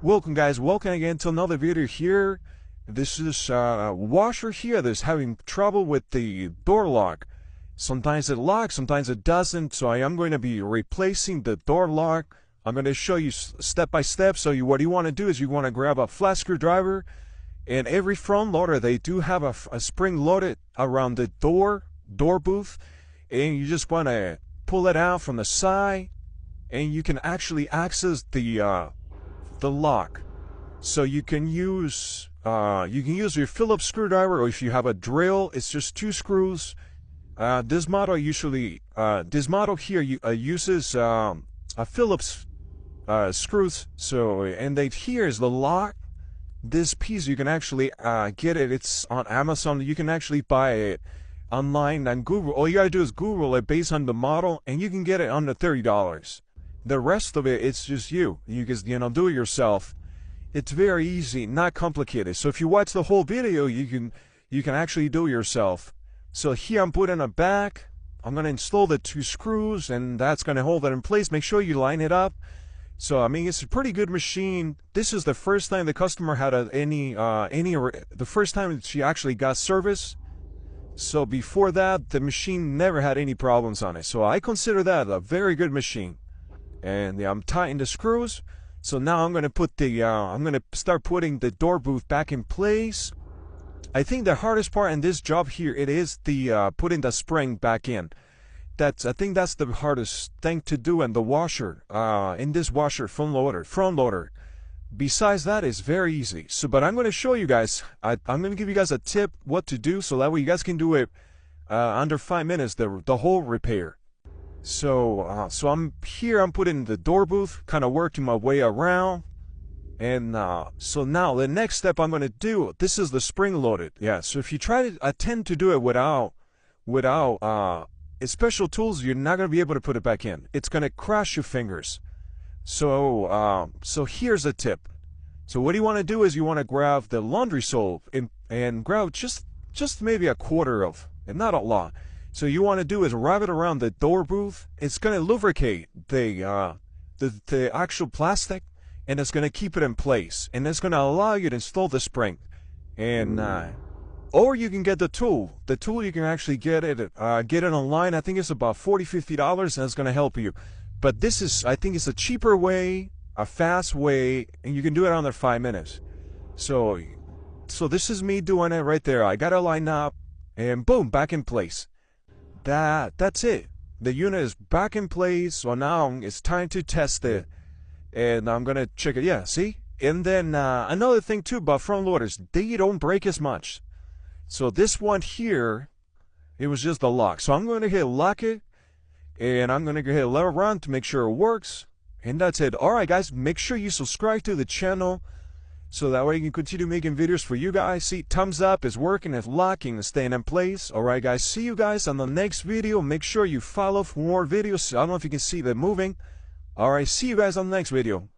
Welcome guys, welcome again to another video here. This is a washer here that's having trouble with the door lock. Sometimes it locks, sometimes it doesn't, so I am going to be replacing the door lock. I'm going to show you step by step. So what you want to do is you want to grab a flat screwdriver, and every front loader they do have a spring loaded around the door booth, and you just want to pull it out from the side, and you can actually access the lock. So you can use your Phillips screwdriver, or if you have a drill, it's just 2 screws. This model here uses a Phillips screws. So here is the lock. This piece you can actually get it. It's on Amazon. You can actually buy it online and Google. All you gotta do is Google it based on the model, and you can get it under $30. The rest of it, it's just you just do it yourself. It's very easy, not complicated. So if you watch the whole video, you can actually do it yourself. So here I'm putting it back. I'm gonna install the 2 screws, and that's gonna hold it in place. Make sure you line it up. So I mean, it's a pretty good machine. This is the first time the customer had the first time she actually got service. So before that, the machine never had any problems on it. So I consider that a very good machine. And I'm tightening the screws. So now I'm gonna start putting the door booth back in place. I think the hardest part in this job here, it is the putting the spring back in. I think that's the hardest thing to do in the washer, in this washer front loader. Besides that, it's very easy. So, but I'm gonna show you guys. I'm gonna give you guys a tip what to do, so that way you guys can do it under 5 minutes. The whole repair. So I'm putting the door booth, kind of working my way around, and so now the next step I'm going to do, this is the spring loaded. Yeah, so if you try to attempt to do it without special tools, you're not going to be able to put it back in. It's going to crush your fingers. So here's a tip. So what you want to do is you want to grab the laundry soap and grab just maybe a quarter of, and not a lot. So you want to do is wrap it around the door booth. It's going to lubricate the actual plastic, and it's going to keep it in place, and it's going to allow you to install the spring. And or you can get the tool. The tool, you can actually get it online. I think it's about $40–50, and it's going to help you. But I think it's a cheaper way, a fast way, and you can do it under 5 minutes. So this is me doing it right there. I got it lined up, and boom, back in place. That's it. The unit is back in place. So now it's time to test it, and I'm gonna check it. Yeah, see. And then another thing too about front loaders, they don't break as much. So this one here, it was just the lock. So I'm going to hit lock it, and I'm going to hit let it run to make sure it works. And that's it. All right, guys, make sure you subscribe to the channel, so that way you can continue making videos for you guys. See, thumbs up is working, it's locking, it's staying in place. All right, guys, see you guys on the next video. Make sure you follow for more videos. I don't know if you can see them moving. All right, see you guys on the next video.